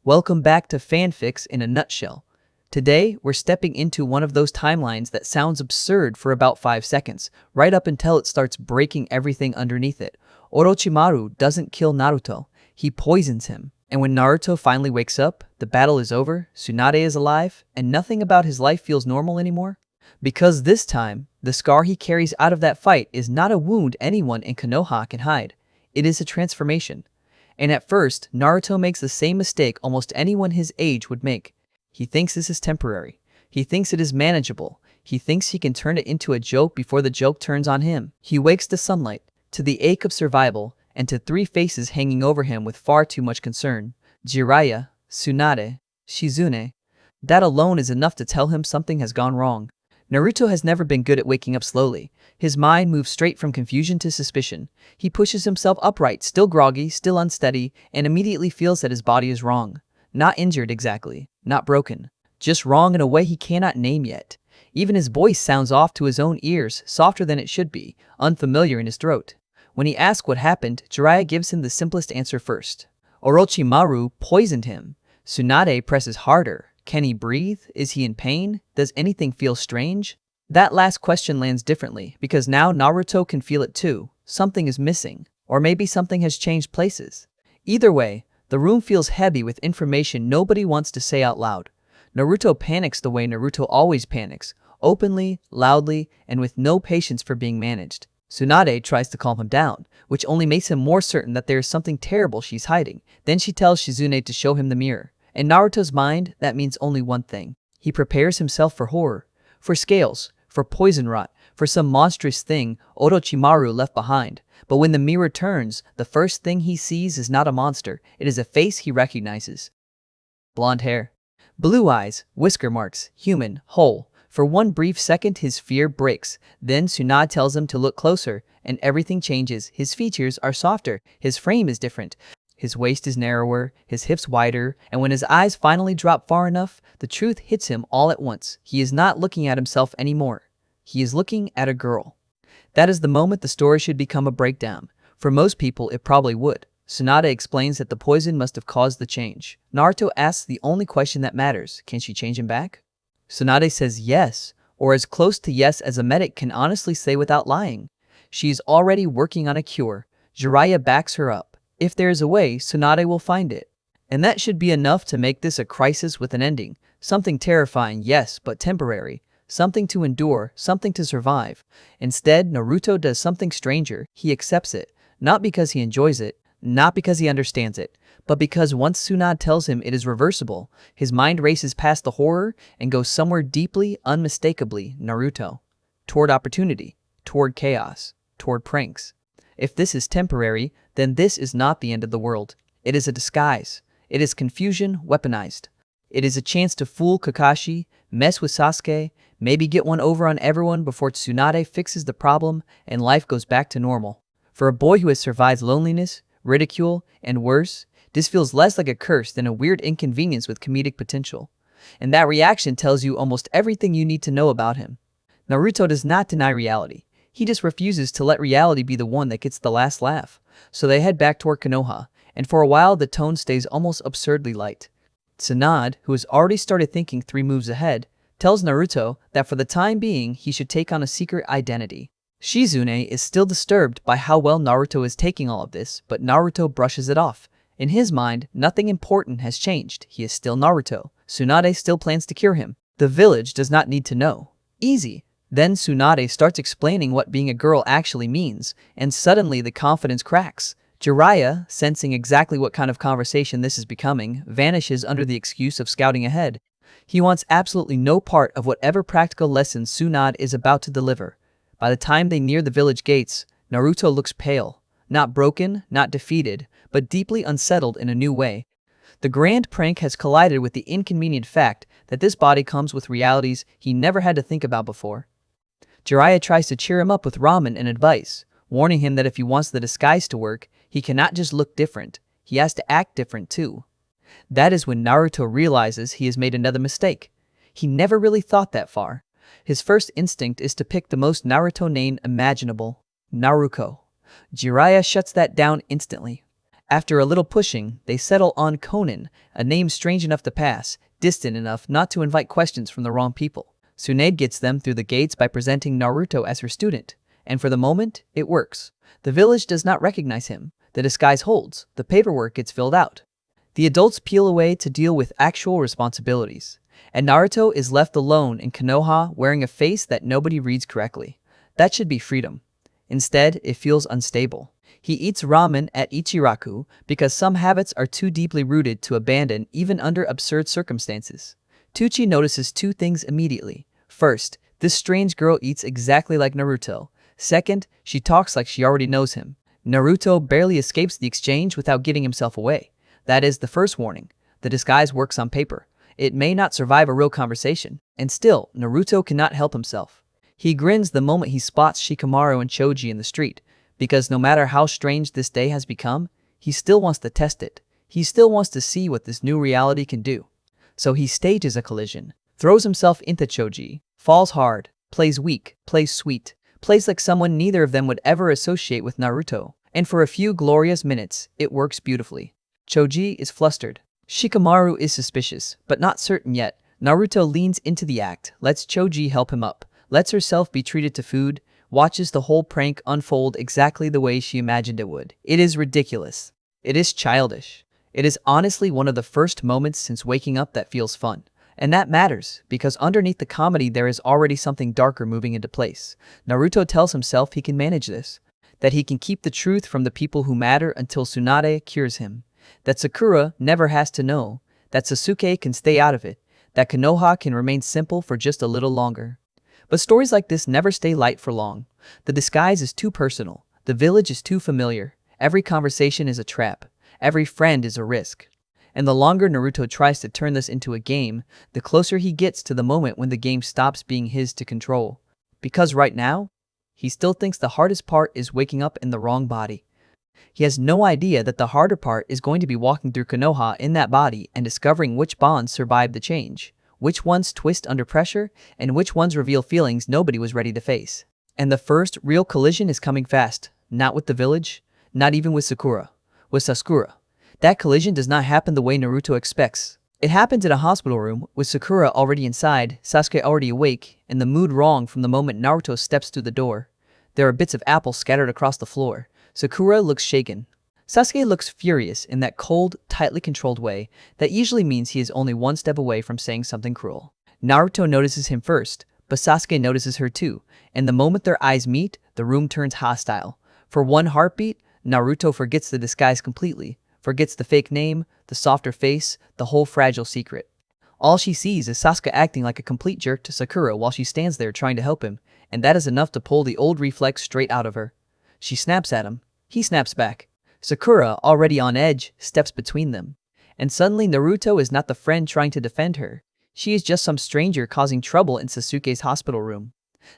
Welcome back to Fanfics in a Nutshell. Today, we're stepping into one of those timelines that sounds absurd for about 5 seconds, right up until it starts breaking everything underneath it. Orochimaru doesn't kill Naruto, he poisons him. And when Naruto finally wakes up, the battle is over, Tsunade is alive, and nothing about his life feels normal anymore. Because this time, the scar he carries out of that fight is not a wound anyone in Konoha can hide. It is a transformation. And at first, Naruto makes the same mistake almost anyone his age would make. He thinks this is temporary. He thinks it is manageable. He thinks he can turn it into a joke before the joke turns on him. He wakes to sunlight, to the ache of survival, and to 3 faces hanging over him with far too much concern. Jiraiya, Tsunade, Shizune. That alone is enough to tell him something has gone wrong. Naruto has never been good at waking up slowly. His mind moves straight from confusion to suspicion. He pushes himself upright, still groggy, still unsteady, and immediately feels that his body is wrong. Not injured exactly, not broken. Just wrong in a way he cannot name yet. Even his voice sounds off to his own ears, softer than it should be, unfamiliar in his throat. When he asks what happened, Jiraiya gives him the simplest answer first. Orochimaru poisoned him. Tsunade presses harder. Can he breathe? Is he in pain? Does anything feel strange? That last question lands differently, because now Naruto can feel it too. Something is missing. Or maybe something has changed places. Either way, the room feels heavy with information nobody wants to say out loud. Naruto panics the way Naruto always panics, openly, loudly, and with no patience for being managed. Tsunade tries to calm him down, which only makes him more certain that there is something terrible she's hiding. Then she tells Shizune to show him the mirror. In Naruto's mind, that means only one thing. He prepares himself for horror, for scales, for poison rot, for some monstrous thing Orochimaru left behind. But when the mirror turns, the first thing he sees is not a monster, it is a face he recognizes. Blonde hair, blue eyes, whisker marks, human, whole. For one brief second his fear breaks, then Tsunade tells him to look closer, and everything changes. His features are softer, his frame is different. His waist is narrower, his hips wider, and when his eyes finally drop far enough, the truth hits him all at once. He is not looking at himself anymore. He is looking at a girl. That is the moment the story should become a breakdown. For most people, it probably would. Tsunade explains that the poison must have caused the change. Naruto asks the only question that matters, can she change him back? Tsunade says yes, or as close to yes as a medic can honestly say without lying. She is already working on a cure. Jiraiya backs her up. If there is a way, Tsunade will find it. And that should be enough to make this a crisis with an ending. Something terrifying, yes, but temporary. Something to endure, something to survive. Instead, Naruto does something stranger. He accepts it. Not because he enjoys it, not because he understands it, but because once Tsunade tells him it is reversible, his mind races past the horror and goes somewhere deeply, unmistakably Naruto. Toward opportunity, toward chaos, toward pranks. If this is temporary, then this is not the end of the world. It is a disguise. It is confusion weaponized. It is a chance to fool Kakashi, mess with Sasuke, maybe get one over on everyone before Tsunade fixes the problem and life goes back to normal. For a boy who has survived loneliness, ridicule, and worse, this feels less like a curse than a weird inconvenience with comedic potential. And that reaction tells you almost everything you need to know about him. Naruto does not deny reality. He just refuses to let reality be the one that gets the last laugh. So they head back toward Konoha, and for a while the tone stays almost absurdly light. Tsunade, who has already started thinking 3 moves ahead, tells Naruto that for the time being he should take on a secret identity. Shizune is still disturbed by how well Naruto is taking all of this, but Naruto brushes it off. In his mind, nothing important has changed. He is still Naruto. Tsunade still plans to cure him. The village does not need to know. Easy. Then Tsunade starts explaining what being a girl actually means, and suddenly the confidence cracks. Jiraiya, sensing exactly what kind of conversation this is becoming, vanishes under the excuse of scouting ahead. He wants absolutely no part of whatever practical lessons Tsunade is about to deliver. By the time they near the village gates, Naruto looks pale. Not broken, not defeated, but deeply unsettled in a new way. The grand prank has collided with the inconvenient fact that this body comes with realities he never had to think about before. Jiraiya tries to cheer him up with ramen and advice, warning him that if he wants the disguise to work, he cannot just look different, he has to act different too. That is when Naruto realizes he has made another mistake. He never really thought that far. His first instinct is to pick the most Naruto name imaginable, Naruko. Jiraiya shuts that down instantly. After a little pushing, they settle on Konan, a name strange enough to pass, distant enough not to invite questions from the wrong people. Tsunade gets them through the gates by presenting Naruto as her student, and for the moment, it works. The village does not recognize him. The disguise holds. The paperwork gets filled out. The adults peel away to deal with actual responsibilities, and Naruto is left alone in Konoha wearing a face that nobody reads correctly. That should be freedom. Instead, it feels unstable. He eats ramen at Ichiraku because some habits are too deeply rooted to abandon even under absurd circumstances. Tucci notices two things immediately. First, this strange girl eats exactly like Naruto. Second, she talks like she already knows him. Naruto barely escapes the exchange without giving himself away. That is the first warning. The disguise works on paper. It may not survive a real conversation, and still, Naruto cannot help himself. He grins the moment he spots Shikamaru and Choji in the street, because no matter how strange this day has become, he still wants to test it. He still wants to see what this new reality can do. So he stages a collision, throws himself into Choji, falls hard, plays weak, plays sweet, plays like someone neither of them would ever associate with Naruto, and for a few glorious minutes, it works beautifully. Choji is flustered. Shikamaru is suspicious, but not certain yet. Naruto leans into the act, lets Choji help him up, lets herself be treated to food, watches the whole prank unfold exactly the way she imagined it would. It is ridiculous. It is childish. It is honestly one of the first moments since waking up that feels fun. And that matters, because underneath the comedy there is already something darker moving into place. Naruto tells himself he can manage this, that he can keep the truth from the people who matter until Tsunade cures him, that Sakura never has to know, that Sasuke can stay out of it, that Konoha can remain simple for just a little longer. But stories like this never stay light for long. The disguise is too personal. The village is too familiar. Every conversation is a trap. Every friend is a risk. And the longer Naruto tries to turn this into a game, the closer he gets to the moment when the game stops being his to control. Because right now, he still thinks the hardest part is waking up in the wrong body. He has no idea that the harder part is going to be walking through Konoha in that body and discovering which bonds survive the change, which ones twist under pressure, and which ones reveal feelings nobody was ready to face. And the first real collision is coming fast, not with the village, not even with Sakura, with Sasuke. That collision does not happen the way Naruto expects. It happens in a hospital room, with Sakura already inside, Sasuke already awake, and the mood wrong from the moment Naruto steps through the door. There are bits of apple scattered across the floor. Sakura looks shaken. Sasuke looks furious in that cold, tightly controlled way that usually means he is only one step away from saying something cruel. Naruto notices him first, but Sasuke notices her too, and the moment their eyes meet, the room turns hostile. For one heartbeat, Naruto forgets the disguise completely, forgets the fake name, the softer face, the whole fragile secret. All she sees is Sasuke acting like a complete jerk to Sakura while she stands there trying to help him, and that is enough to pull the old reflex straight out of her. She snaps at him. He snaps back. Sakura, already on edge, steps between them. And suddenly Naruto is not the friend trying to defend her. She is just some stranger causing trouble in Sasuke's hospital room.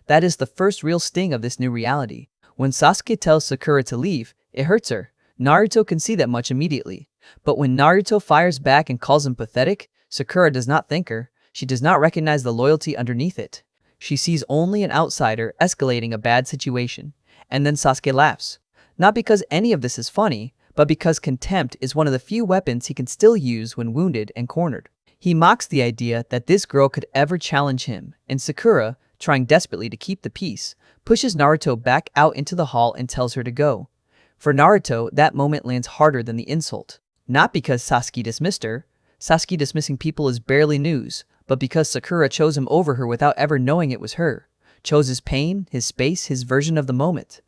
That is the first real sting of this new reality. When Sasuke tells Sakura to leave, it hurts her. Naruto can see that much immediately. But when Naruto fires back and calls him pathetic, Sakura does not thank her. She does not recognize the loyalty underneath it. She sees only an outsider escalating a bad situation. And then Sasuke laughs. Not because any of this is funny, but because contempt is one of the few weapons he can still use when wounded and cornered. He mocks the idea that this girl could ever challenge him, and Sakura, trying desperately to keep the peace, pushes Naruto back out into the hall and tells her to go. For Naruto, that moment lands harder than the insult. Not because Sasuke dismissed her. Sasuke dismissing people is barely news, but because Sakura chose him over her without ever knowing it was her. Chose his pain, his space, his version of the moment.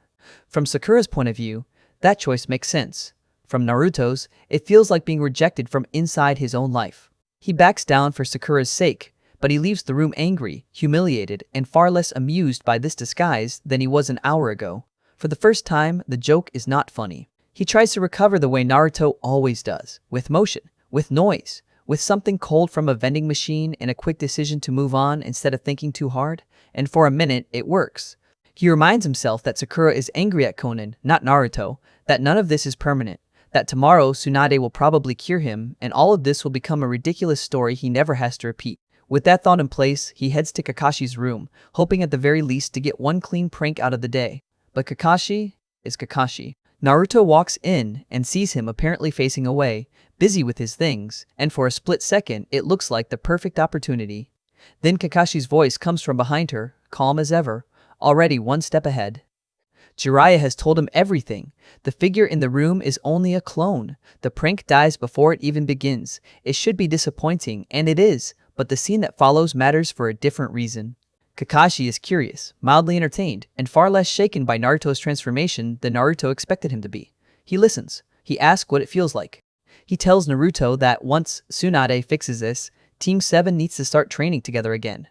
From Sakura's point of view, that choice makes sense. From Naruto's, it feels like being rejected from inside his own life. He backs down for Sakura's sake, but he leaves the room angry, humiliated, and far less amused by this disguise than he was an hour ago. For the first time, the joke is not funny. He tries to recover the way Naruto always does, with motion, with noise, with something cold from a vending machine and a quick decision to move on instead of thinking too hard, and for a minute, it works. He reminds himself that Sakura is angry at Konan, not Naruto, that none of this is permanent, that tomorrow Tsunade will probably cure him, and all of this will become a ridiculous story he never has to repeat. With that thought in place, he heads to Kakashi's room, hoping at the very least to get one clean prank out of the day. But Kakashi is Kakashi. Naruto walks in and sees him apparently facing away, busy with his things, and for a split second it looks like the perfect opportunity. Then Kakashi's voice comes from behind her, calm as ever, already one step ahead. Jiraiya has told him everything. The figure in the room is only a clone. The prank dies before it even begins. It should be disappointing, and it is, but the scene that follows matters for a different reason. Kakashi is curious, mildly entertained, and far less shaken by Naruto's transformation than Naruto expected him to be. He listens. He asks what it feels like. He tells Naruto that once Tsunade fixes this, Team 7 needs to start training together again.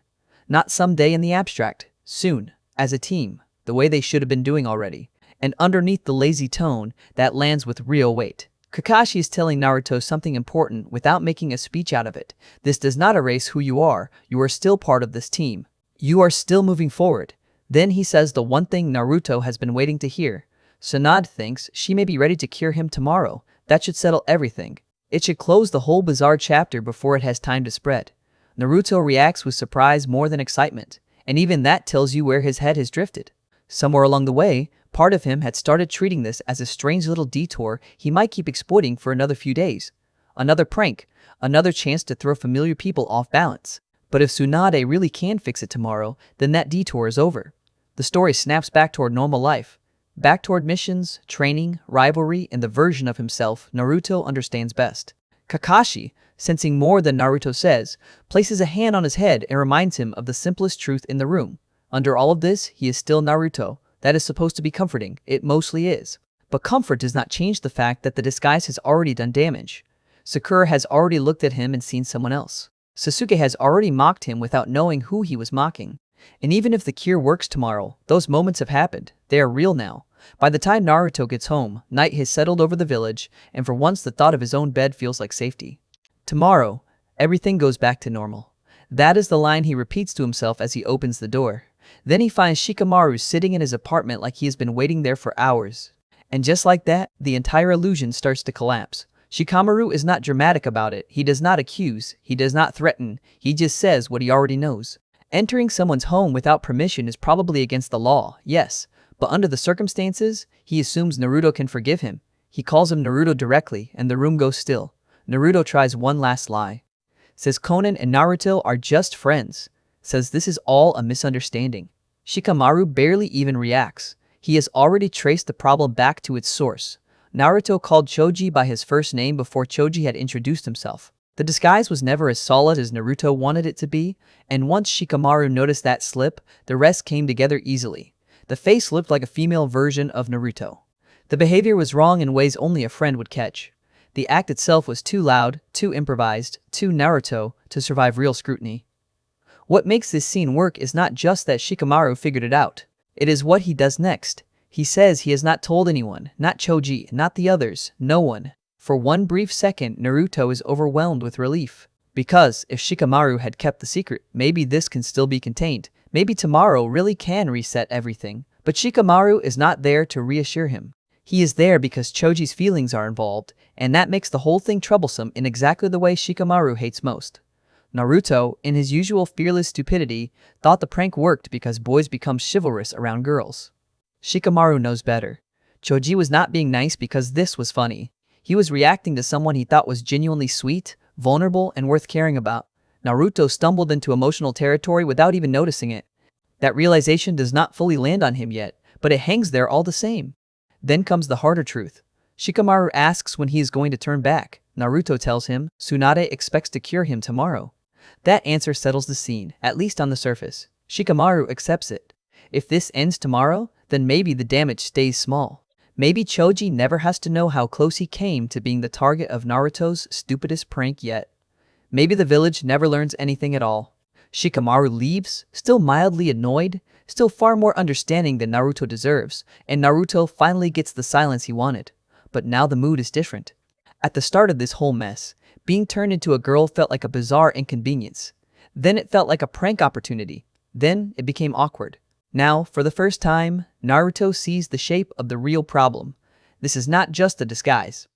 Not someday in the abstract, soon, as a team, the way they should have been doing already. And underneath the lazy tone, that lands with real weight. Kakashi is telling Naruto something important without making a speech out of it. This does not erase who you are still part of this team. You are still moving forward. Then he says the one thing Naruto has been waiting to hear. Tsunade thinks she may be ready to cure him tomorrow. That should settle everything. It should close the whole bizarre chapter before it has time to spread. Naruto reacts with surprise more than excitement, and even that tells you where his head has drifted. Somewhere along the way, part of him had started treating this as a strange little detour he might keep exploiting for another few days. Another prank, another chance to throw familiar people off balance. But if Tsunade really can fix it tomorrow, then that detour is over. The story snaps back toward normal life. Back toward missions, training, rivalry, and the version of himself Naruto understands best. Kakashi, sensing more than Naruto says, places a hand on his head and reminds him of the simplest truth in the room. Under all of this, he is still Naruto. That is supposed to be comforting. It mostly is. But comfort does not change the fact that the disguise has already done damage. Sakura has already looked at him and seen someone else. Sasuke has already mocked him without knowing who he was mocking. And even if the cure works tomorrow, those moments have happened. They are real now. By the time Naruto gets home, night has settled over the village, and for once the thought of his own bed feels like safety. Tomorrow, everything goes back to normal. That is the line he repeats to himself as he opens the door. Then he finds Shikamaru sitting in his apartment like he has been waiting there for hours. And just like that, the entire illusion starts to collapse. Shikamaru is not dramatic about it. He does not accuse. He does not threaten. He just says what he already knows. Entering someone's home without permission is probably against the law, yes. But under the circumstances, he assumes Naruto can forgive him. He calls him Naruto directly, and the room goes still. Naruto tries one last lie. Says Konan and Naruto are just friends. Says this is all a misunderstanding. Shikamaru barely even reacts. He has already traced the problem back to its source. Naruto called Choji by his first name before Choji had introduced himself. The disguise was never as solid as Naruto wanted it to be, and once Shikamaru noticed that slip, the rest came together easily. The face looked like a female version of Naruto. The behavior was wrong in ways only a friend would catch. The act itself was too loud, too improvised, too Naruto to survive real scrutiny. What makes this scene work is not just that Shikamaru figured it out. It is what he does next. He says he has not told anyone, not Choji, not the others, no one. For one brief second, Naruto is overwhelmed with relief. Because if Shikamaru had kept the secret, maybe this can still be contained. Maybe tomorrow really can reset everything. But Shikamaru is not there to reassure him. He is there because Choji's feelings are involved, and that makes the whole thing troublesome in exactly the way Shikamaru hates most. Naruto, in his usual fearless stupidity, thought the prank worked because boys become chivalrous around girls. Shikamaru knows better. Choji was not being nice because this was funny. He was reacting to someone he thought was genuinely sweet, vulnerable, and worth caring about. Naruto stumbled into emotional territory without even noticing it. That realization does not fully land on him yet, but it hangs there all the same. Then comes the harder truth. Shikamaru asks when he is going to turn back. Naruto tells him Tsunade expects to cure him tomorrow. That answer settles the scene, at least on the surface. Shikamaru accepts it. If this ends tomorrow, then maybe the damage stays small. Maybe Choji never has to know how close he came to being the target of Naruto's stupidest prank yet. Maybe the village never learns anything at all. Shikamaru leaves, still mildly annoyed, still far more understanding than Naruto deserves, and Naruto finally gets the silence he wanted. But now the mood is different. At the start of this whole mess, being turned into a girl felt like a bizarre inconvenience. Then it felt like a prank opportunity. Then it became awkward. Now, for the first time, Naruto sees the shape of the real problem. This is not just a disguise.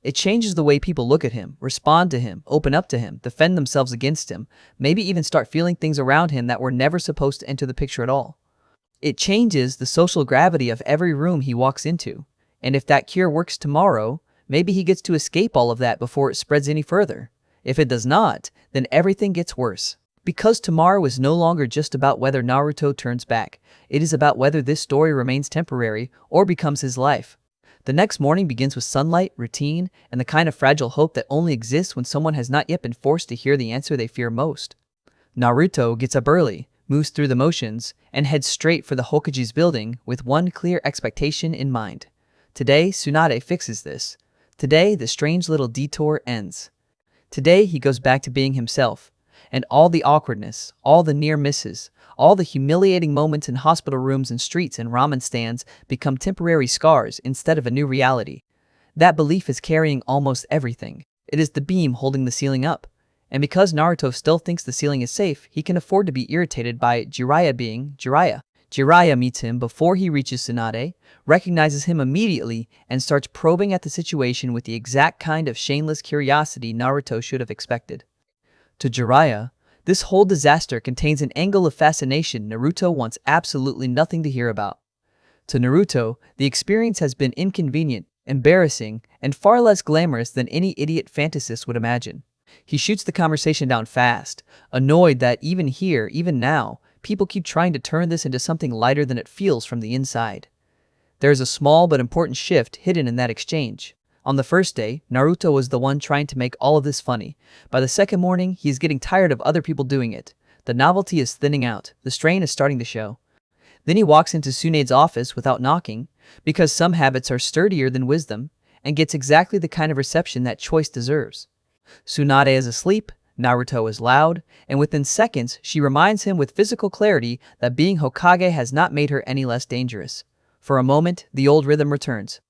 It changes the way people look at him, respond to him, open up to him, defend themselves against him, maybe even start feeling things around him that were never supposed to enter the picture at all. It changes the social gravity of every room he walks into. And if that cure works tomorrow, maybe he gets to escape all of that before it spreads any further. If it does not, then everything gets worse. Because tomorrow is no longer just about whether Naruto turns back, it is about whether this story remains temporary or becomes his life. The next morning begins with sunlight, routine, and the kind of fragile hope that only exists when someone has not yet been forced to hear the answer they fear most. Naruto gets up early, moves through the motions, and heads straight for the Hokage's building with one clear expectation in mind. Today, Tsunade fixes this. Today, the strange little detour ends. Today, he goes back to being himself. And all the awkwardness, all the near misses, all the humiliating moments in hospital rooms and streets and ramen stands become temporary scars instead of a new reality. That belief is carrying almost everything. It is the beam holding the ceiling up. And because Naruto still thinks the ceiling is safe, he can afford to be irritated by Jiraiya being Jiraiya. Jiraiya meets him before he reaches Tsunade, recognizes him immediately, and starts probing at the situation with the exact kind of shameless curiosity Naruto should have expected. To Jiraiya, this whole disaster contains an angle of fascination Naruto wants absolutely nothing to hear about. To Naruto, the experience has been inconvenient, embarrassing, and far less glamorous than any idiot fantasist would imagine. He shoots the conversation down fast, annoyed that even here, even now, people keep trying to turn this into something lighter than it feels from the inside. There is a small but important shift hidden in that exchange. On the first day, Naruto was the one trying to make all of this funny. By the second morning, he is getting tired of other people doing it. The novelty is thinning out. The strain is starting to show. Then he walks into Tsunade's office without knocking, because some habits are sturdier than wisdom, and gets exactly the kind of reception that choice deserves. Tsunade is asleep, Naruto is loud, and within seconds, she reminds him with physical clarity that being Hokage has not made her any less dangerous. For a moment, the old rhythm returns.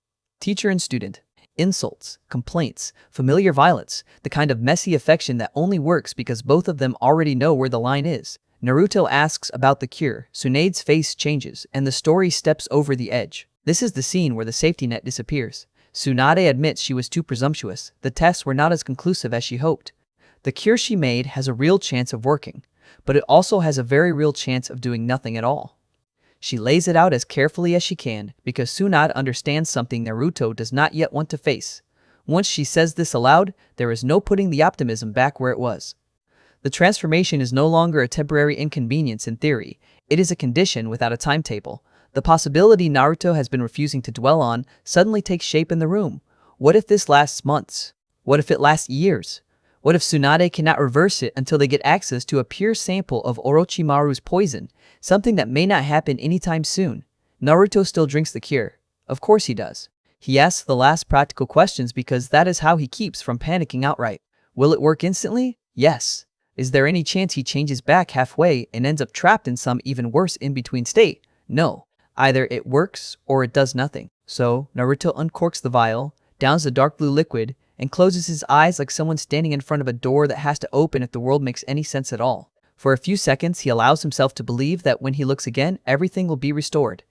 Teacher and student. Insults, complaints, familiar violence, the kind of messy affection that only works because both of them already know where the line is. Naruto asks about the cure, Tsunade's face changes, and the story steps over the edge. This is the scene where the safety net disappears. Tsunade admits she was too presumptuous. The tests were not as conclusive as she hoped. The cure she made has a real chance of working, but it also has a very real chance of doing nothing at all. She lays it out as carefully as she can because Tsunade understands something Naruto does not yet want to face. Once she says this aloud, there is no putting the optimism back where it was. The transformation is no longer a temporary inconvenience in theory. It is a condition without a timetable. The possibility Naruto has been refusing to dwell on suddenly takes shape in the room. What if this lasts months? What if it lasts years? What if Tsunade cannot reverse it until they get access to a pure sample of Orochimaru's poison, something that may not happen anytime soon? Naruto still drinks the cure. Of course he does. He asks the last practical questions because that is how he keeps from panicking outright. Will it work instantly? Yes. Is there any chance he changes back halfway and ends up trapped in some even worse in-between state? No. Either it works or it does nothing. So, Naruto uncorks the vial, downs the dark blue liquid, and closes his eyes like someone standing in front of a door that has to open if the world makes any sense at all. For a few seconds, he allows himself to believe that when he looks again, everything will be restored.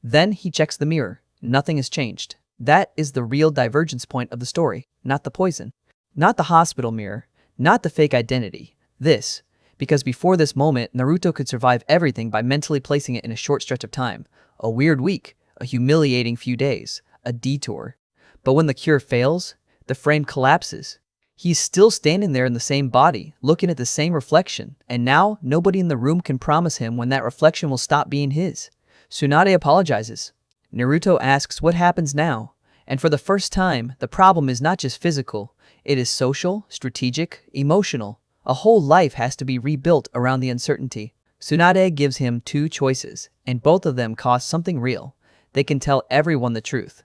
Then he checks the mirror. Nothing has changed. That is the real divergence point of the story, not the poison. Not the hospital mirror, not the fake identity. This. Because before this moment, Naruto could survive everything by mentally placing it in a short stretch of time. A weird week, a humiliating few days, a detour. But when the cure fails, the frame collapses. He's still standing there in the same body, looking at the same reflection, and now nobody in the room can promise him when that reflection will stop being his. Tsunade apologizes. Naruto asks what happens now, and for the first time, the problem is not just physical, it is social, strategic, emotional. A whole life has to be rebuilt around the uncertainty. Tsunade gives him two choices, and both of them cost something real. They can tell everyone the truth.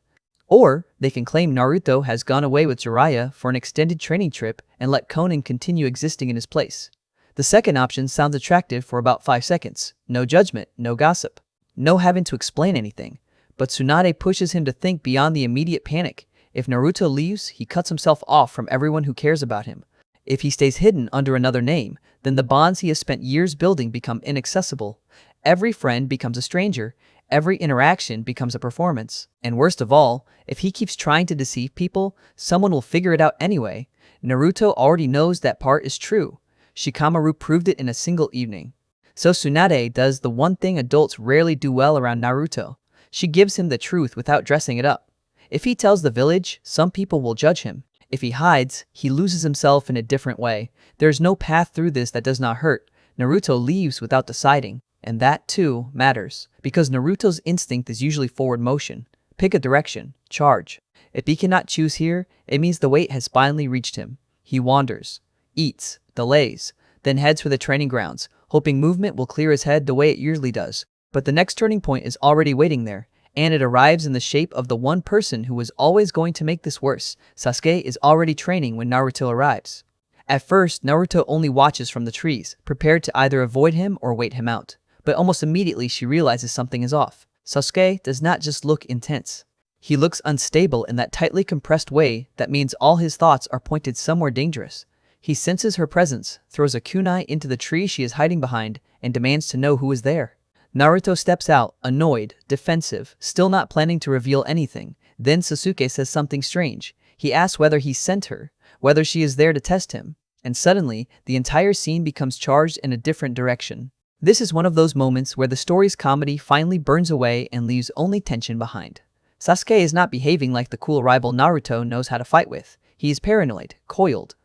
Or they can claim Naruto has gone away with Jiraiya for an extended training trip and let Konan continue existing in his place. The second option sounds attractive for about 5 seconds. No judgment, no gossip, no having to explain anything. But Tsunade pushes him to think beyond the immediate panic. If Naruto leaves, he cuts himself off from everyone who cares about him. If he stays hidden under another name, then the bonds he has spent years building become inaccessible. Every friend becomes a stranger. Every interaction becomes a performance. And worst of all, if he keeps trying to deceive people, someone will figure it out anyway. Naruto already knows that part is true. Shikamaru proved it in a single evening. So Tsunade does the one thing adults rarely do well around Naruto. She gives him the truth without dressing it up. If he tells the village, some people will judge him. If he hides, he loses himself in a different way. There is no path through this that does not hurt. Naruto leaves without deciding, and that too matters, because Naruto's instinct is usually forward motion. Pick a direction, charge. If he cannot choose here, it means the weight has finally reached him. He wanders, eats, delays, then heads for the training grounds, hoping movement will clear his head the way it usually does. But the next turning point is already waiting there, and it arrives in the shape of the one person who was always going to make this worse. Sasuke is already training when Naruto arrives. At first, Naruto only watches from the trees, prepared to either avoid him or wait him out. But almost immediately she realizes something is off. Sasuke does not just look intense. He looks unstable in that tightly compressed way that means all his thoughts are pointed somewhere dangerous. He senses her presence, throws a kunai into the tree she is hiding behind, and demands to know who is there. Naruto steps out, annoyed, defensive, still not planning to reveal anything. Then Sasuke says something strange. He asks whether he sent her, whether she is there to test him. And suddenly, the entire scene becomes charged in a different direction. This is one of those moments where the story's comedy finally burns away and leaves only tension behind. Sasuke is not behaving like the cool rival Naruto knows how to fight with. He is paranoid, coiled,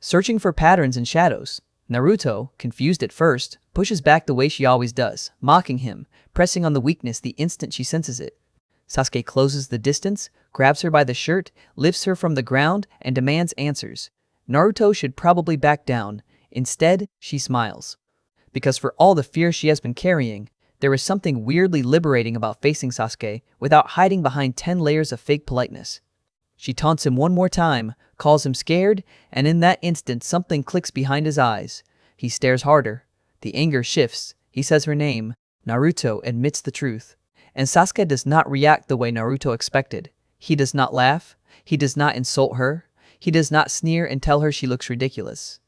searching for patterns and shadows. Naruto, confused at first, pushes back the way she always does, mocking him, pressing on the weakness the instant she senses it. Sasuke closes the distance, grabs her by the shirt, lifts her from the ground, and demands answers. Naruto should probably back down. Instead, she smiles. Because for all the fear she has been carrying, there is something weirdly liberating about facing Sasuke without hiding behind 10 layers of fake politeness. She taunts him one more time, calls him scared, and in that instant something clicks behind his eyes. He stares harder. The anger shifts. He says her name. Naruto admits the truth. And Sasuke does not react the way Naruto expected. He does not laugh. He does not insult her. He does not sneer and tell her she looks ridiculous.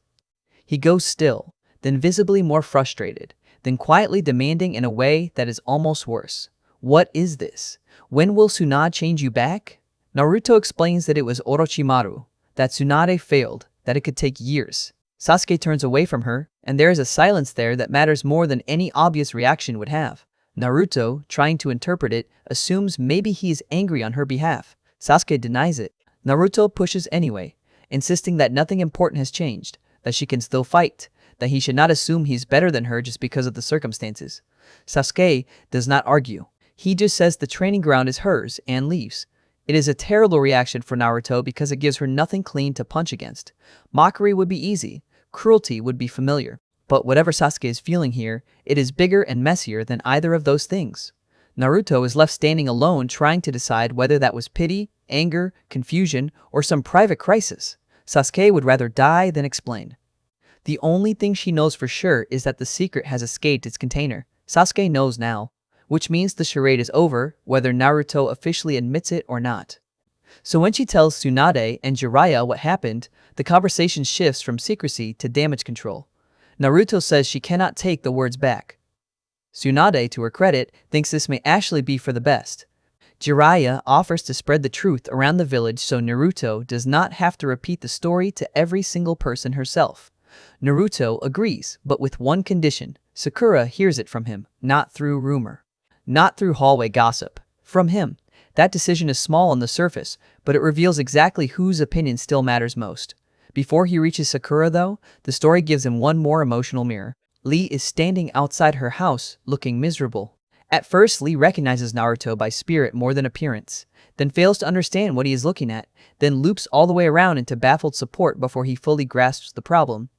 He goes still, then visibly more frustrated, then quietly demanding in a way that is almost worse. What is this? When will Tsunade change you back? Naruto explains that it was Orochimaru, that Tsunade failed, that it could take years. Sasuke turns away from her, and there is a silence there that matters more than any obvious reaction would have. Naruto, trying to interpret it, assumes maybe he is angry on her behalf. Sasuke denies it. Naruto pushes anyway, insisting that nothing important has changed, that she can still fight, that he should not assume he's better than her just because of the circumstances. Sasuke does not argue. He just says the training ground is hers and leaves. It is a terrible reaction for Naruto because it gives her nothing clean to punch against. Mockery would be easy, cruelty would be familiar. But whatever Sasuke is feeling here, it is bigger and messier than either of those things. Naruto is left standing alone trying to decide whether that was pity, anger, confusion, or some private crisis. Sasuke would rather die than explain. The only thing she knows for sure is that the secret has escaped its container. Sasuke knows now, which means the charade is over, whether Naruto officially admits it or not. So when she tells Tsunade and Jiraiya what happened, the conversation shifts from secrecy to damage control. Naruto says she cannot take the words back. Tsunade, to her credit, thinks this may actually be for the best. Jiraiya offers to spread the truth around the village so Naruto does not have to repeat the story to every single person herself. Naruto agrees, but with one condition. Sakura hears it from him, not through rumor. Not through hallway gossip. From him. That decision is small on the surface, but it reveals exactly whose opinion still matters most. Before he reaches Sakura, though, the story gives him one more emotional mirror. Lee is standing outside her house, looking miserable. At first, Lee recognizes Naruto by spirit more than appearance, then fails to understand what he is looking at, then loops all the way around into baffled support before he fully grasps the problem.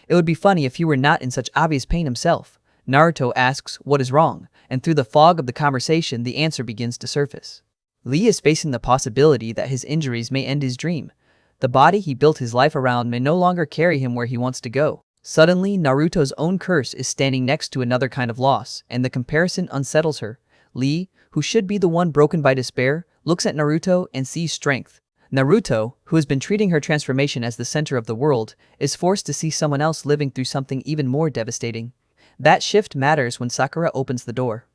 It would be funny if he were not in such obvious pain himself. Naruto asks what is wrong, and through the fog of the conversation, the answer begins to surface. Lee is facing the possibility that his injuries may end his dream. The body he built his life around may no longer carry him where he wants to go. Suddenly, Naruto's own curse is standing next to another kind of loss, and the comparison unsettles her. Lee, who should be the one broken by despair, looks at Naruto and sees strength. Naruto, who has been treating her transformation as the center of the world, is forced to see someone else living through something even more devastating. That shift matters when Sakura opens the door.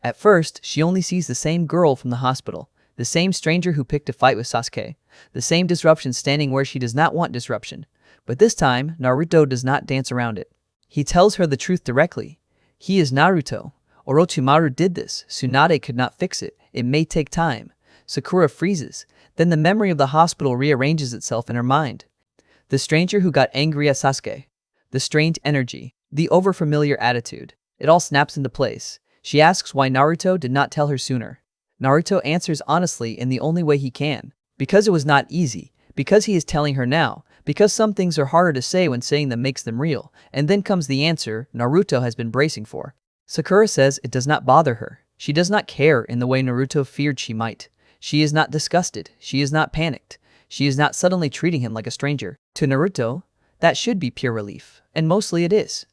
At first, she only sees the same girl from the hospital, the same stranger who picked a fight with Sasuke, the same disruption standing where she does not want disruption. But this time, Naruto does not dance around it. He tells her the truth directly. He is Naruto. Orochimaru did this. Tsunade could not fix it. It may take time. Sakura freezes. Then the memory of the hospital rearranges itself in her mind. The stranger who got angry at Sasuke. The strange energy. The overfamiliar attitude. It all snaps into place. She asks why Naruto did not tell her sooner. Naruto answers honestly in the only way he can. Because it was not easy. Because he is telling her now. Because some things are harder to say when saying them makes them real. And then comes the answer Naruto has been bracing for. Sakura says it does not bother her. She does not care in the way Naruto feared she might. She is not disgusted. She is not panicked. She is not suddenly treating him like a stranger. To Naruto, that should be pure relief. And mostly it is.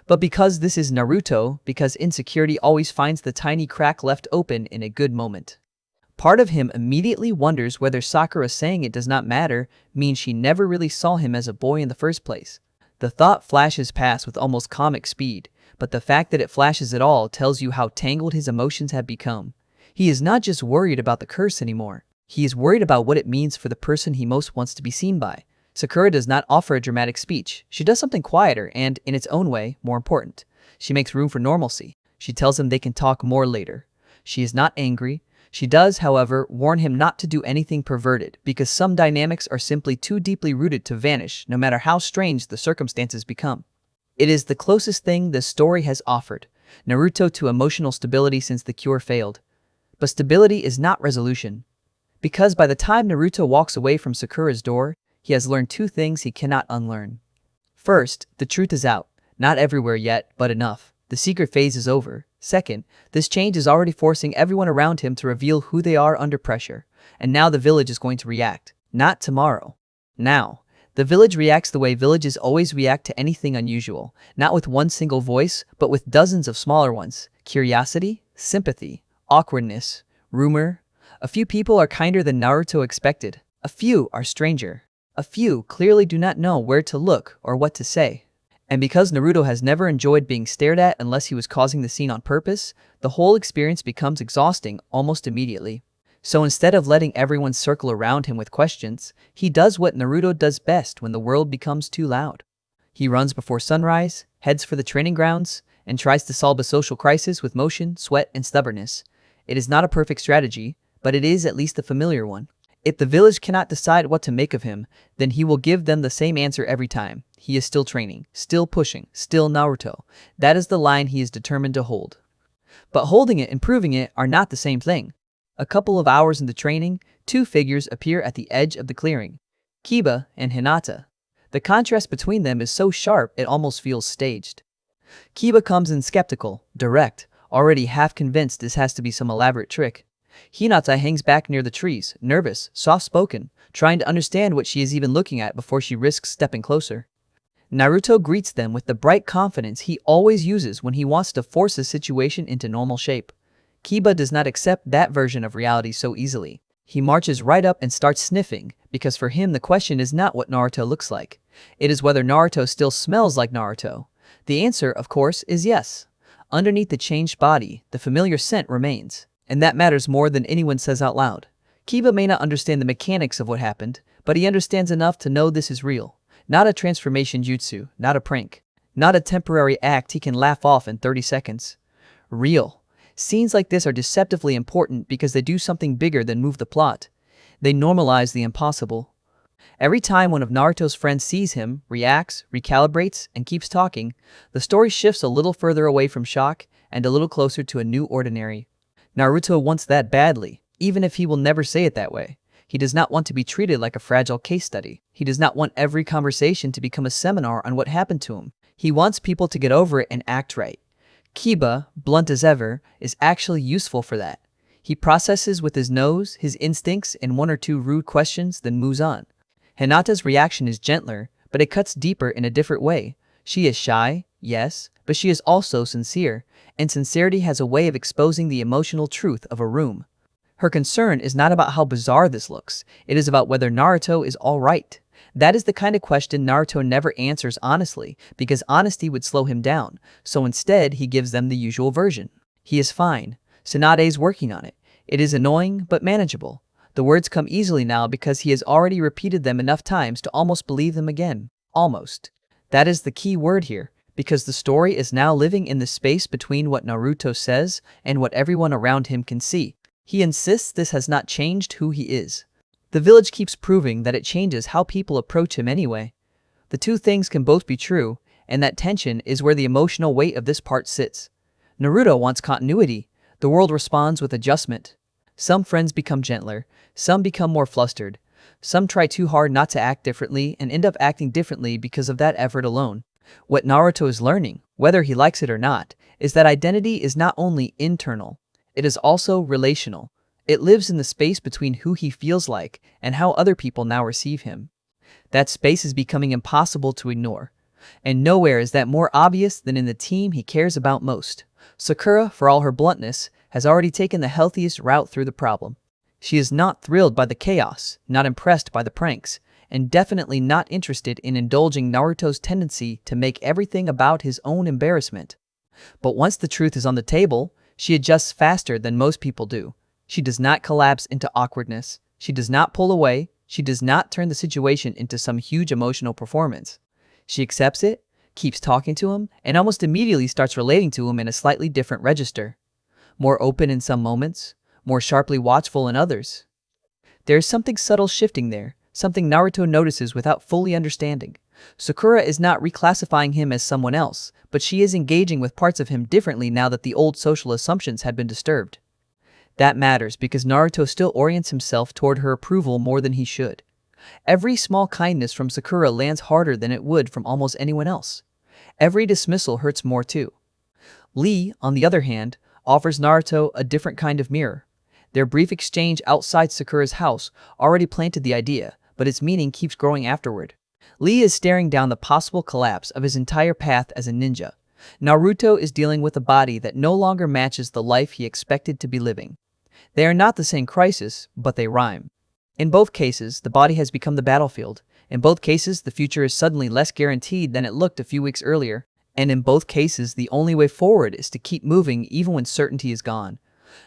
But because this is Naruto, because insecurity always finds the tiny crack left open in a good moment. Part of him immediately wonders whether Sakura saying it does not matter means she never really saw him as a boy in the first place. The thought flashes past with almost comic speed, but the fact that it flashes at all tells you how tangled his emotions have become. He is not just worried about the curse anymore. He is worried about what it means for the person he most wants to be seen by. Sakura does not offer a dramatic speech. She does something quieter and, in its own way, more important. She makes room for normalcy. She tells him they can talk more later. She is not angry. She does, however, warn him not to do anything perverted because some dynamics are simply too deeply rooted to vanish no matter how strange the circumstances become. It is the closest thing this story has offered Naruto to emotional stability since the cure failed. But stability is not resolution. Because by the time Naruto walks away from Sakura's door, he has learned two things he cannot unlearn. First, the truth is out. Not everywhere yet, but enough. The secret phase is over. Second, this change is already forcing everyone around him to reveal who they are under pressure. And now the village is going to react. Not tomorrow. Now. The village reacts the way villages always react to anything unusual. Not with one single voice, but with dozens of smaller ones. Curiosity, sympathy, awkwardness, rumor. A few people are kinder than Naruto expected. A few are stranger. A few clearly do not know where to look or what to say. And because Naruto has never enjoyed being stared at unless he was causing the scene on purpose, the whole experience becomes exhausting almost immediately. So instead of letting everyone circle around him with questions, he does what Naruto does best when the world becomes too loud. He runs before sunrise, heads for the training grounds, and tries to solve a social crisis with motion, sweat, and stubbornness. It is not a perfect strategy, but it is at least a familiar one. If the village cannot decide what to make of him, then he will give them the same answer every time. He is still training, still pushing, still Naruto. That is the line he is determined to hold. But holding it and proving it are not the same thing. A couple of hours into training, two figures appear at the edge of the clearing. Kiba and Hinata. The contrast between them is so sharp it almost feels staged. Kiba comes in skeptical, direct, already half convinced this has to be some elaborate trick. Hinata hangs back near the trees, nervous, soft-spoken, trying to understand what she is even looking at before she risks stepping closer. Naruto greets them with the bright confidence he always uses when he wants to force a situation into normal shape. Kiba does not accept that version of reality so easily. He marches right up and starts sniffing, because for him the question is not what Naruto looks like. It is whether Naruto still smells like Naruto. The answer, of course, is yes. Underneath the changed body, the familiar scent remains. And that matters more than anyone says out loud. Kiba may not understand the mechanics of what happened, but he understands enough to know this is real. Not a transformation jutsu, not a prank. Not a temporary act he can laugh off in 30 seconds. Real. Scenes like this are deceptively important because they do something bigger than move the plot. They normalize the impossible. Every time one of Naruto's friends sees him, reacts, recalibrates, and keeps talking, the story shifts a little further away from shock and a little closer to a new ordinary. Naruto wants that badly, even if he will never say it that way. He does not want to be treated like a fragile case study. He does not want every conversation to become a seminar on what happened to him. He wants people to get over it and act right. Kiba, blunt as ever, is actually useful for that. He processes with his nose, his instincts, and one or two rude questions, then moves on. Hinata's reaction is gentler, but it cuts deeper in a different way. She is shy, yes, but she is also sincere, and sincerity has a way of exposing the emotional truth of a room. Her concern is not about how bizarre this looks, it is about whether Naruto is alright. That is the kind of question Naruto never answers honestly, because honesty would slow him down, so instead he gives them the usual version. He is fine. Tsunade is working on it. It is annoying, but manageable. The words come easily now because he has already repeated them enough times to almost believe them again. Almost. That is the key word here, because the story is now living in the space between what Naruto says and what everyone around him can see. He insists this has not changed who he is. The village keeps proving that it changes how people approach him anyway. The two things can both be true, and that tension is where the emotional weight of this part sits. Naruto wants continuity. The world responds with adjustment. Some friends become gentler, some become more flustered. Some try too hard not to act differently and end up acting differently because of that effort alone. What Naruto is learning, whether he likes it or not, is that identity is not only internal, it is also relational. It lives in the space between who he feels like and how other people now receive him. That space is becoming impossible to ignore. And nowhere is that more obvious than in the team he cares about most. Sakura, for all her bluntness, has already taken the healthiest route through the problem. She is not thrilled by the chaos, not impressed by the pranks, and definitely not interested in indulging Naruto's tendency to make everything about his own embarrassment. But once the truth is on the table, she adjusts faster than most people do. She does not collapse into awkwardness. She does not pull away. She does not turn the situation into some huge emotional performance. She accepts it, keeps talking to him, and almost immediately starts relating to him in a slightly different register. More open in some moments, more sharply watchful in others. There is something subtle shifting there, something Naruto notices without fully understanding. Sakura is not reclassifying him as someone else, but she is engaging with parts of him differently now that the old social assumptions had been disturbed. That matters because Naruto still orients himself toward her approval more than he should. Every small kindness from Sakura lands harder than it would from almost anyone else. Every dismissal hurts more too. Lee, on the other hand, offers Naruto a different kind of mirror. Their brief exchange outside Sakura's house already planted the idea, but its meaning keeps growing afterward. Lee is staring down the possible collapse of his entire path as a ninja. Naruto is dealing with a body that no longer matches the life he expected to be living. They are not the same crisis, but they rhyme. In both cases, the body has become the battlefield. In both cases, the future is suddenly less guaranteed than it looked a few weeks earlier. And in both cases, the only way forward is to keep moving even when certainty is gone.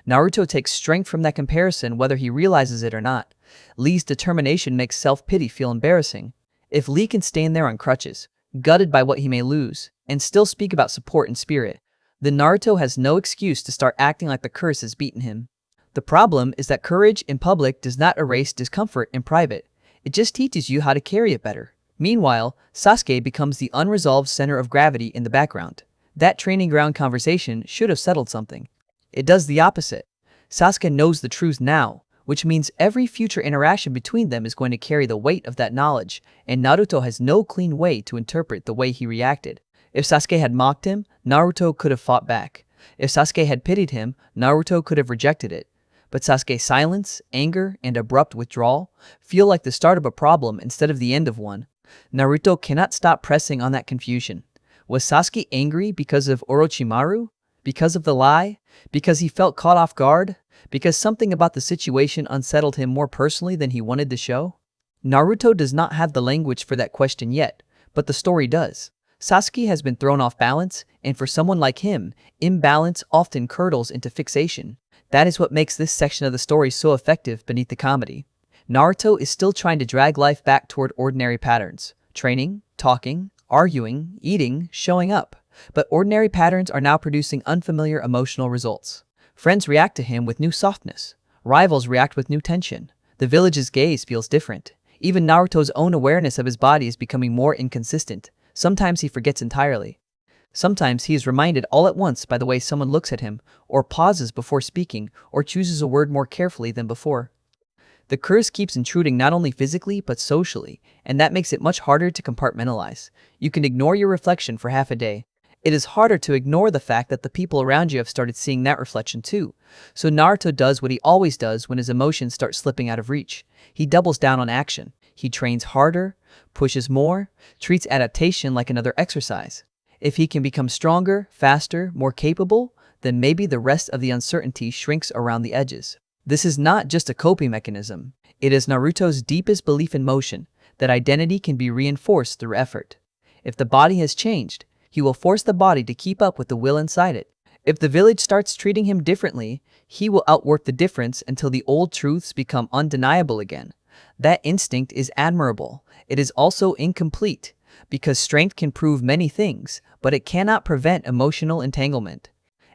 Naruto takes strength from that comparison whether he realizes it or not. Lee's determination makes self-pity feel embarrassing. If Lee can stand there on crutches, gutted by what he may lose, and still speak about support and spirit, then Naruto has no excuse to start acting like the curse has beaten him. The problem is that courage in public does not erase discomfort in private. It just teaches you how to carry it better. Meanwhile, Sasuke becomes the unresolved center of gravity in the background. That training ground conversation should have settled something. It does the opposite. Sasuke knows the truth now, which means every future interaction between them is going to carry the weight of that knowledge, and Naruto has no clean way to interpret the way he reacted. If Sasuke had mocked him, Naruto could have fought back. If Sasuke had pitied him, Naruto could have rejected it. But Sasuke's silence, anger, and abrupt withdrawal feel like the start of a problem instead of the end of one. Naruto cannot stop pressing on that confusion. Was Sasuke angry because of Orochimaru? Because of the lie? Because he felt caught off guard? Because something about the situation unsettled him more personally than he wanted to show? Naruto does not have the language for that question yet, but the story does. Sasuke has been thrown off balance, and for someone like him, imbalance often curdles into fixation. That is what makes this section of the story so effective beneath the comedy. Naruto is still trying to drag life back toward ordinary patterns. Training, talking, arguing, eating, showing up. But ordinary patterns are now producing unfamiliar emotional results. Friends react to him with new softness. Rivals react with new tension. The village's gaze feels different. Even Naruto's own awareness of his body is becoming more inconsistent. Sometimes he forgets entirely. Sometimes he is reminded all at once by the way someone looks at him, or pauses before speaking, or chooses a word more carefully than before. The curse keeps intruding not only physically but socially, and that makes it much harder to compartmentalize. You can ignore your reflection for half a day. It is harder to ignore the fact that the people around you have started seeing that reflection too. So Naruto does what he always does when his emotions start slipping out of reach. He doubles down on action. He trains harder, pushes more, treats adaptation like another exercise. If he can become stronger, faster, more capable, then maybe the rest of the uncertainty shrinks around the edges. This is not just a coping mechanism. It is Naruto's deepest belief in motion, that identity can be reinforced through effort. If the body has changed, he will force the body to keep up with the will inside it. If the village starts treating him differently, he will outwork the difference until the old truths become undeniable again. That instinct is admirable. It is also incomplete, because strength can prove many things, but it cannot prevent emotional entanglement.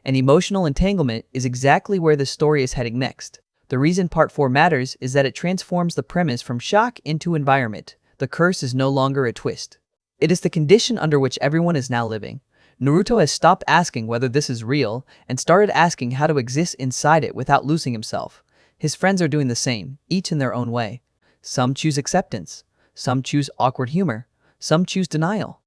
And emotional entanglement is exactly where the story is heading next. The reason Part 4 matters is that it transforms the premise from shock into environment. The curse is no longer a twist. It is the condition under which everyone is now living. Naruto has stopped asking whether this is real and started asking how to exist inside it without losing himself. His friends are doing the same, each in their own way. Some choose acceptance, some choose awkward humor, some choose denial.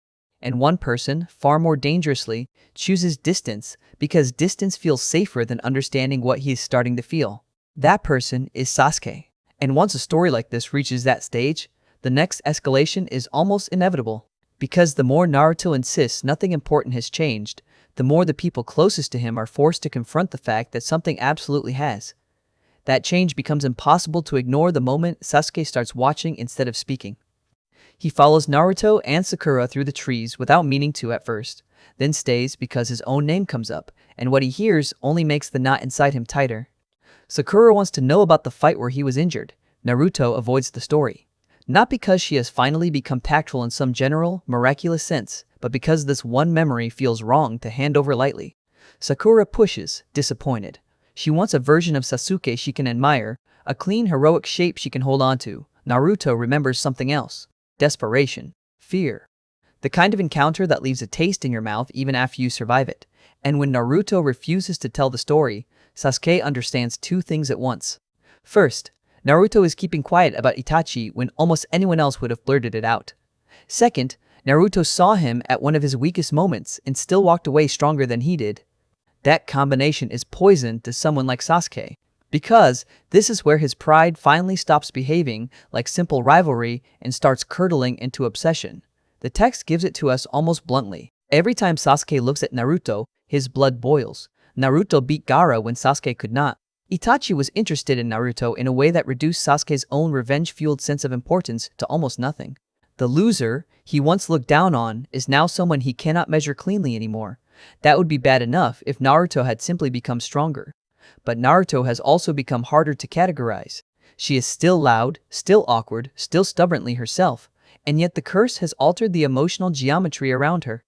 And one person, far more dangerously, chooses distance because distance feels safer than understanding what he is starting to feel. That person is Sasuke. And once a story like this reaches that stage, the next escalation is almost inevitable. Because the more Naruto insists nothing important has changed, the more the people closest to him are forced to confront the fact that something absolutely has. That change becomes impossible to ignore the moment Sasuke starts watching instead of speaking. He follows Naruto and Sakura through the trees without meaning to at first, then stays because his own name comes up, and what he hears only makes the knot inside him tighter. Sakura wants to know about the fight where he was injured. Naruto avoids the story. Not because she has finally become tactful in some general, miraculous sense, but because this one memory feels wrong to hand over lightly. Sakura pushes, disappointed. She wants a version of Sasuke she can admire, a clean, heroic shape she can hold on to. Naruto remembers something else. Desperation. Fear. The kind of encounter that leaves a taste in your mouth even after you survive it. And when Naruto refuses to tell the story, Sasuke understands two things at once. First, Naruto is keeping quiet about Itachi when almost anyone else would have blurted it out. Second, Naruto saw him at one of his weakest moments and still walked away stronger than he did. That combination is poison to someone like Sasuke, because this is where his pride finally stops behaving like simple rivalry and starts curdling into obsession. The text gives it to us almost bluntly. Every time Sasuke looks at Naruto, his blood boils. Naruto beat Gaara when Sasuke could not. Itachi was interested in Naruto in a way that reduced Sasuke's own revenge-fueled sense of importance to almost nothing. The loser he once looked down on is now someone he cannot measure cleanly anymore. That would be bad enough if Naruto had simply become stronger. But Naruto has also become harder to categorize. She is still loud, still awkward, still stubbornly herself, and yet the curse has altered the emotional geometry around her.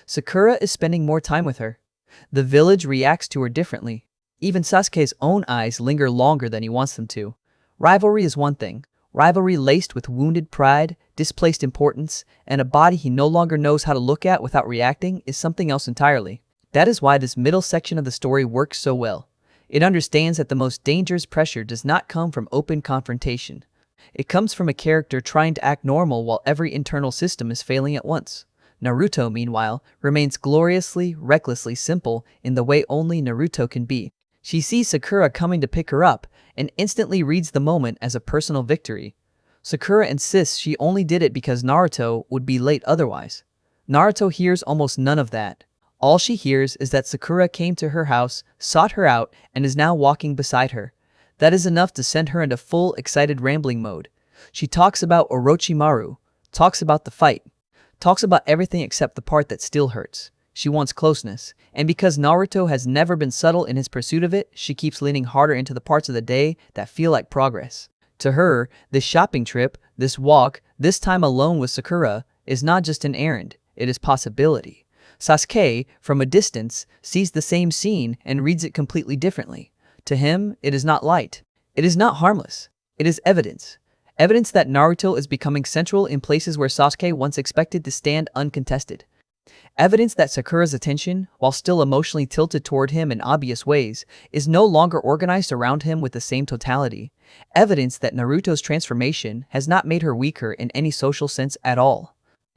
Sakura is spending more time with her. The village reacts to her differently. Even Sasuke's own eyes linger longer than he wants them to. Rivalry is one thing. Rivalry laced with wounded pride, displaced importance, and a body he no longer knows how to look at without reacting is something else entirely. That is why this middle section of the story works so well. It understands that the most dangerous pressure does not come from open confrontation. It comes from a character trying to act normal while every internal system is failing at once. Naruto, meanwhile, remains gloriously, recklessly simple in the way only Naruto can be. She sees Sakura coming to pick her up and instantly reads the moment as a personal victory. Sakura insists she only did it because Naruto would be late otherwise. Naruto hears almost none of that. All she hears is that Sakura came to her house, sought her out, and is now walking beside her. That is enough to send her into full, excited rambling mode. She talks about Orochimaru, talks about the fight, talks about everything except the part that still hurts. She wants closeness, and because Naruto has never been subtle in his pursuit of it, she keeps leaning harder into the parts of the day that feel like progress. To her, this shopping trip, this walk, this time alone with Sakura, is not just an errand, it is possibility. Sasuke, from a distance, sees the same scene and reads it completely differently. To him, it is not light. It is not harmless. It is evidence. Evidence that Naruto is becoming central in places where Sasuke once expected to stand uncontested. Evidence that Sakura's attention, while still emotionally tilted toward him in obvious ways, is no longer organized around him with the same totality. Evidence that Naruto's transformation has not made her weaker in any social sense at all.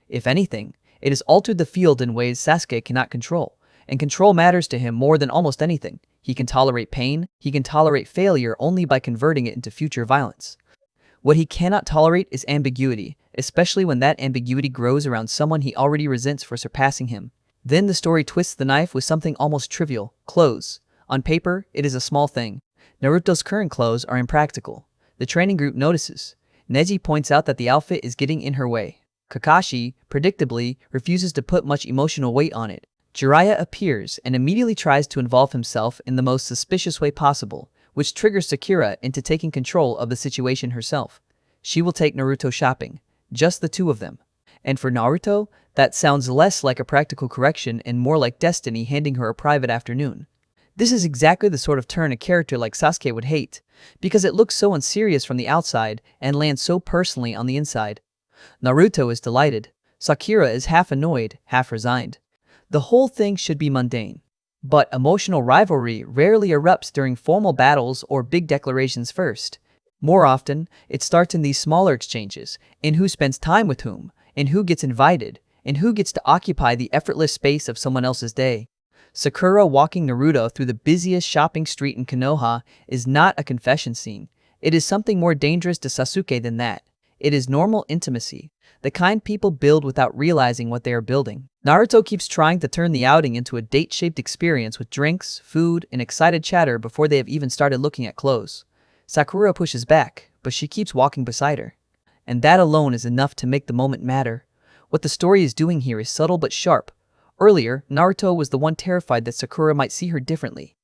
If anything, it has altered the field in ways Sasuke cannot control, and control matters to him more than almost anything. He can tolerate pain, he can tolerate failure only by converting it into future violence. What he cannot tolerate is ambiguity, especially when that ambiguity grows around someone he already resents for surpassing him. Then the story twists the knife with something almost trivial: clothes. On paper, it is a small thing. Naruto's current clothes are impractical. The training group notices. Neji points out that the outfit is getting in her way. Kakashi, predictably, refuses to put much emotional weight on it. Jiraiya appears and immediately tries to involve himself in the most suspicious way possible, which triggers Sakura into taking control of the situation herself. She will take Naruto shopping, just the two of them. And for Naruto, that sounds less like a practical correction and more like destiny handing her a private afternoon. This is exactly the sort of turn a character like Sasuke would hate, because it looks so unserious from the outside and lands so personally on the inside. Naruto is delighted. Sakura is half annoyed, half resigned. The whole thing should be mundane. But emotional rivalry rarely erupts during formal battles or big declarations first. More often, it starts in these smaller exchanges, in who spends time with whom, in who gets invited, and who gets to occupy the effortless space of someone else's day. Sakura walking Naruto through the busiest shopping street in Konoha is not a confession scene. It is something more dangerous to Sasuke than that. It is normal intimacy, the kind people build without realizing what they are building. Naruto keeps trying to turn the outing into a date-shaped experience with drinks, food, and excited chatter before they have even started looking at clothes. Sakura pushes back, but she keeps walking beside her. And that alone is enough to make the moment matter. What the story is doing here is subtle but sharp. Earlier, Naruto was the one terrified that Sakura might see her differently.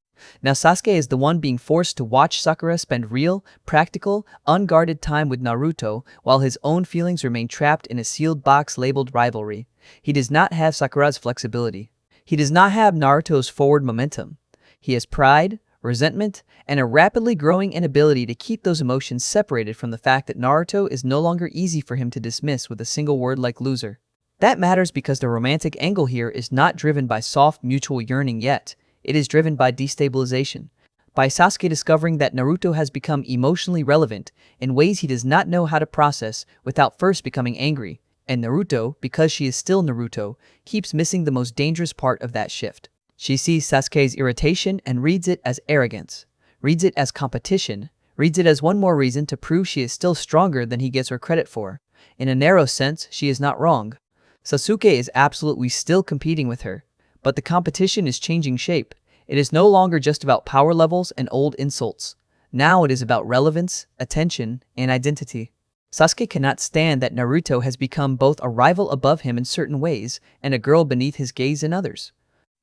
Now Sasuke is the one being forced to watch Sakura spend real, practical, unguarded time with Naruto while his own feelings remain trapped in a sealed box labeled rivalry. He does not have Sakura's flexibility. He does not have Naruto's forward momentum. He has pride, resentment, and a rapidly growing inability to keep those emotions separated from the fact that Naruto is no longer easy for him to dismiss with a single word like loser. That matters because the romantic angle here is not driven by soft mutual yearning yet. It is driven by destabilization, by Sasuke discovering that Naruto has become emotionally relevant in ways he does not know how to process without first becoming angry, and Naruto, because she is still Naruto, keeps missing the most dangerous part of that shift. She sees Sasuke's irritation and reads it as arrogance, reads it as competition, reads it as one more reason to prove she is still stronger than he gets her credit for. In a narrow sense, she is not wrong. Sasuke is absolutely still competing with her, but the competition is changing shape. It is no longer just about power levels and old insults. Now it is about relevance, attention, and identity. Sasuke cannot stand that Naruto has become both a rival above him in certain ways and a girl beneath his gaze in others.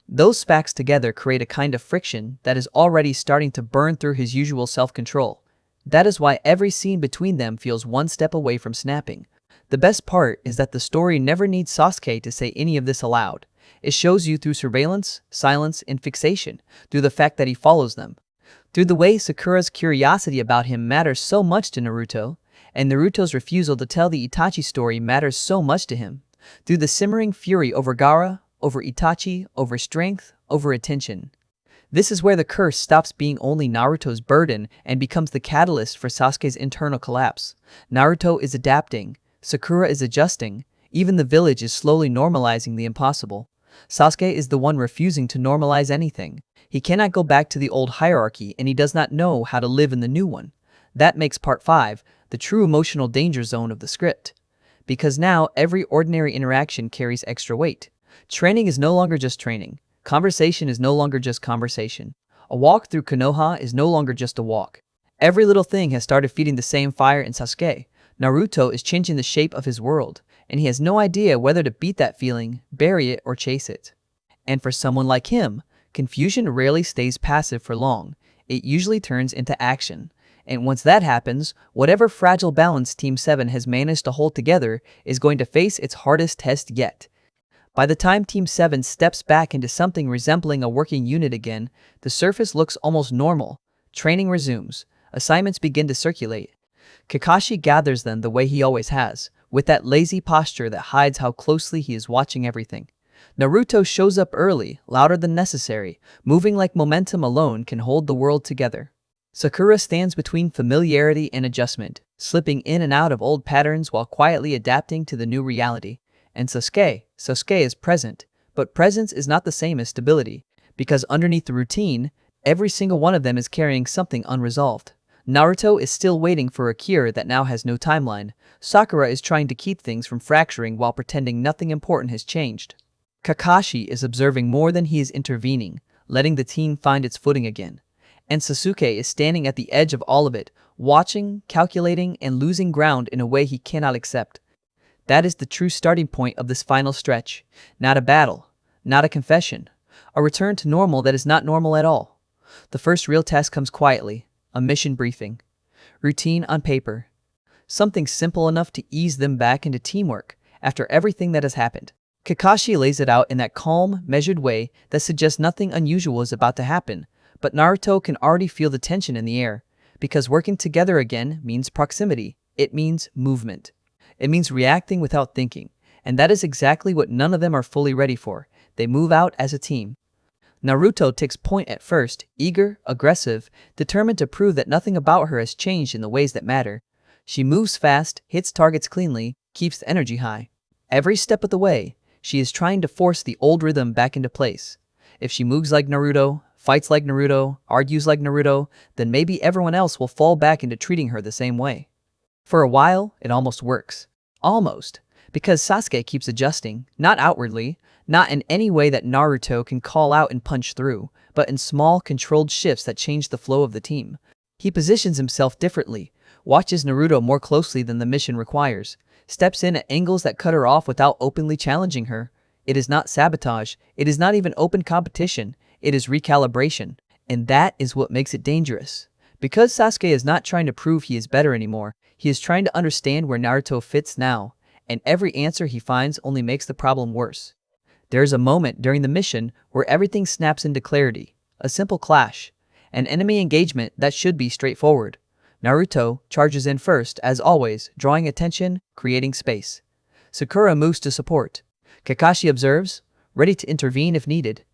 Those facts together create a kind of friction that is already starting to burn through his usual self-control. That is why every scene between them feels one step away from snapping. The best part is that the story never needs Sasuke to say any of this aloud. It shows you through surveillance, silence, and fixation, through the fact that he follows them. Through the way Sakura's curiosity about him matters so much to Naruto, and Naruto's refusal to tell the Itachi story matters so much to him. Through the simmering fury over Gaara, over Itachi, over strength, over attention. This is where the curse stops being only Naruto's burden and becomes the catalyst for Sasuke's internal collapse. Naruto is adapting. Sakura is adjusting. Even the village is slowly normalizing the impossible. Sasuke is the one refusing to normalize anything. He cannot go back to the old hierarchy and he does not know how to live in the new one. That makes part 5 the true emotional danger zone of the script. Because now every ordinary interaction carries extra weight. Training is no longer just training. Conversation is no longer just conversation. A walk through Konoha is no longer just a walk. Every little thing has started feeding the same fire in Sasuke. Naruto is changing the shape of his world, and he has no idea whether to beat that feeling, bury it, or chase it. And for someone like him, confusion rarely stays passive for long. It usually turns into action. And once that happens, whatever fragile balance Team 7 has managed to hold together is going to face its hardest test yet. By the time Team 7 steps back into something resembling a working unit again, the surface looks almost normal. Training resumes. Assignments begin to circulate. Kakashi gathers them the way he always has, with that lazy posture that hides how closely he is watching everything. Naruto shows up early, louder than necessary, moving like momentum alone can hold the world together. Sakura stands between familiarity and adjustment, slipping in and out of old patterns while quietly adapting to the new reality. And Sasuke is present, but presence is not the same as stability, because underneath the routine, every single one of them is carrying something unresolved. Naruto is still waiting for a cure that now has no timeline. Sakura is trying to keep things from fracturing while pretending nothing important has changed. Kakashi is observing more than he is intervening, letting the team find its footing again. And Sasuke is standing at the edge of all of it, watching, calculating, and losing ground in a way he cannot accept. That is the true starting point of this final stretch. Not a battle, not a confession, a return to normal that is not normal at all. The first real test comes quietly, a mission briefing. Routine on paper. Something simple enough to ease them back into teamwork after everything that has happened. Kakashi lays it out in that calm, measured way that suggests nothing unusual is about to happen, but Naruto can already feel the tension in the air, because working together again means proximity. It means movement. It means reacting without thinking, and that is exactly what none of them are fully ready for. They move out as a team. Naruto takes point at first, eager, aggressive, determined to prove that nothing about her has changed in the ways that matter. She moves fast, hits targets cleanly, keeps the energy high. Every step of the way, she is trying to force the old rhythm back into place. If she moves like Naruto, fights like Naruto, argues like Naruto, then maybe everyone else will fall back into treating her the same way. For a while, it almost works. Almost. Because Sasuke keeps adjusting, not outwardly, not in any way that Naruto can call out and punch through, but in small, controlled shifts that change the flow of the team. He positions himself differently, watches Naruto more closely than the mission requires, steps in at angles that cut her off without openly challenging her. It is not sabotage, it is not even open competition, it is recalibration. And that is what makes it dangerous. Because Sasuke is not trying to prove he is better anymore, he is trying to understand where Naruto fits now, and every answer he finds only makes the problem worse. There is a moment during the mission where everything snaps into clarity. A simple clash. An enemy engagement that should be straightforward. Naruto charges in first, as always, drawing attention, creating space. Sakura moves to support. Kakashi observes, ready to intervene if needed.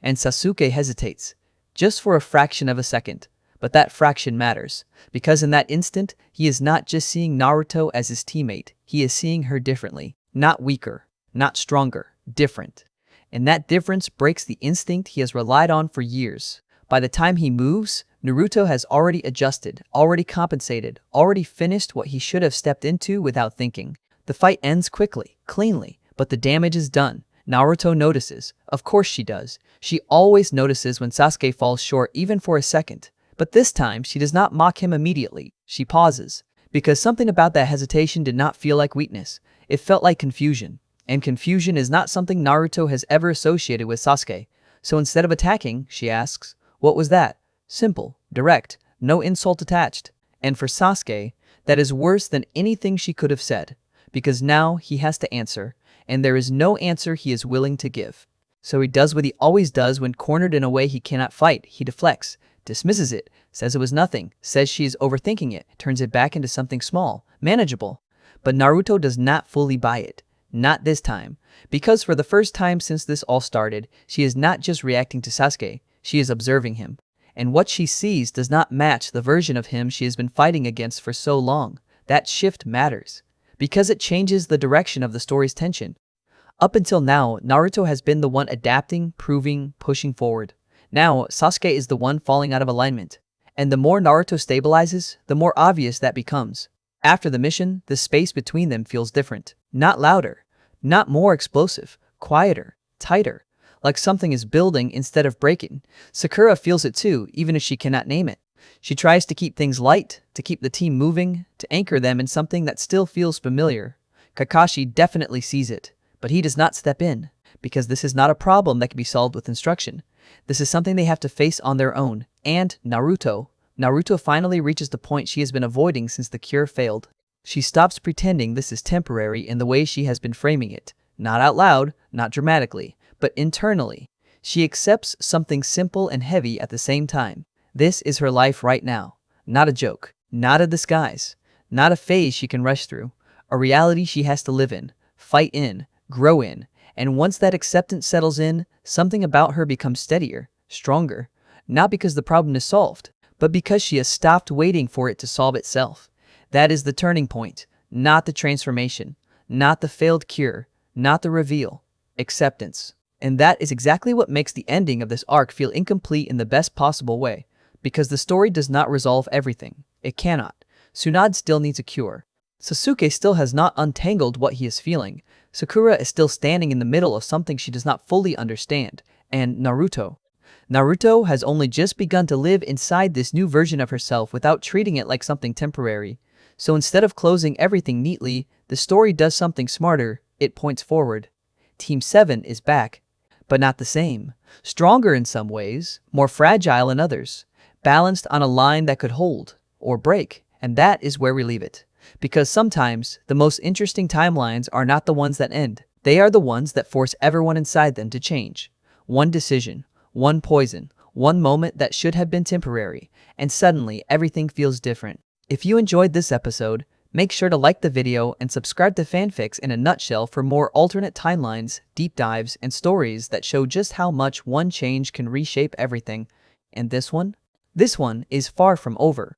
And Sasuke hesitates, just for a fraction of a second. But that fraction matters, because in that instant, he is not just seeing Naruto as his teammate, he is seeing her differently. Not weaker, not stronger, different. And that difference breaks the instinct he has relied on for years. By the time he moves, Naruto has already adjusted, already compensated, already finished what he should have stepped into without thinking. The fight ends quickly, cleanly, but the damage is done. Naruto notices. Of course she does. She always notices when Sasuke falls short even for a second. But this time, she does not mock him immediately. She pauses. Because something about that hesitation did not feel like weakness. It felt like confusion. And confusion is not something Naruto has ever associated with Sasuke. So instead of attacking, she asks, "What was that?" Simple, direct, no insult attached. And for Sasuke, that is worse than anything she could have said. Because now he has to answer, and there is no answer he is willing to give. So he does what he always does when cornered in a way he cannot fight. He deflects, dismisses it, says it was nothing, says she is overthinking it, turns it back into something small, manageable. But Naruto does not fully buy it. Not this time. Because for the first time since this all started, she is not just reacting to Sasuke, she is observing him. And what she sees does not match the version of him she has been fighting against for so long. That shift matters. Because it changes the direction of the story's tension. Up until now, Naruto has been the one adapting, proving, pushing forward. Now, Sasuke is the one falling out of alignment. And the more Naruto stabilizes, the more obvious that becomes. After the mission, the space between them feels different. Not louder, not more explosive, quieter, tighter, like something is building instead of breaking. Sakura feels it too, even if she cannot name it. She tries to keep things light, to keep the team moving, to anchor them in something that still feels familiar. Kakashi definitely sees it, but he does not step in, because this is not a problem that can be solved with instruction. This is something they have to face on their own. And Naruto finally reaches the point she has been avoiding since the cure failed. She stops pretending this is temporary in the way she has been framing it. Not out loud, not dramatically, but internally. She accepts something simple and heavy at the same time. This is her life right now. Not a joke, not a disguise, not a phase she can rush through. A reality she has to live in, fight in, grow in. And once that acceptance settles in, something about her becomes steadier, stronger. Not because the problem is solved, but because she has stopped waiting for it to solve itself. That is the turning point, not the transformation, not the failed cure, not the reveal. Acceptance. And that is exactly what makes the ending of this arc feel incomplete in the best possible way. Because the story does not resolve everything. It cannot. Tsunade still needs a cure. Sasuke still has not untangled what he is feeling. Sakura is still standing in the middle of something she does not fully understand. And Naruto has only just begun to live inside this new version of herself without treating it like something temporary. So instead of closing everything neatly, the story does something smarter. It points forward. Team 7 is back, but not the same. Stronger in some ways, more fragile in others. Balanced on a line that could hold or break, and that is where we leave it. Because sometimes, the most interesting timelines are not the ones that end. They are the ones that force everyone inside them to change. One decision, one poison, One moment that should have been temporary, and suddenly everything feels different. If you enjoyed this episode, make sure to like the video and subscribe to Fanfics in a Nutshell for more alternate timelines, deep dives, and stories that show just how much one change can reshape everything. And this one? This one is far from over.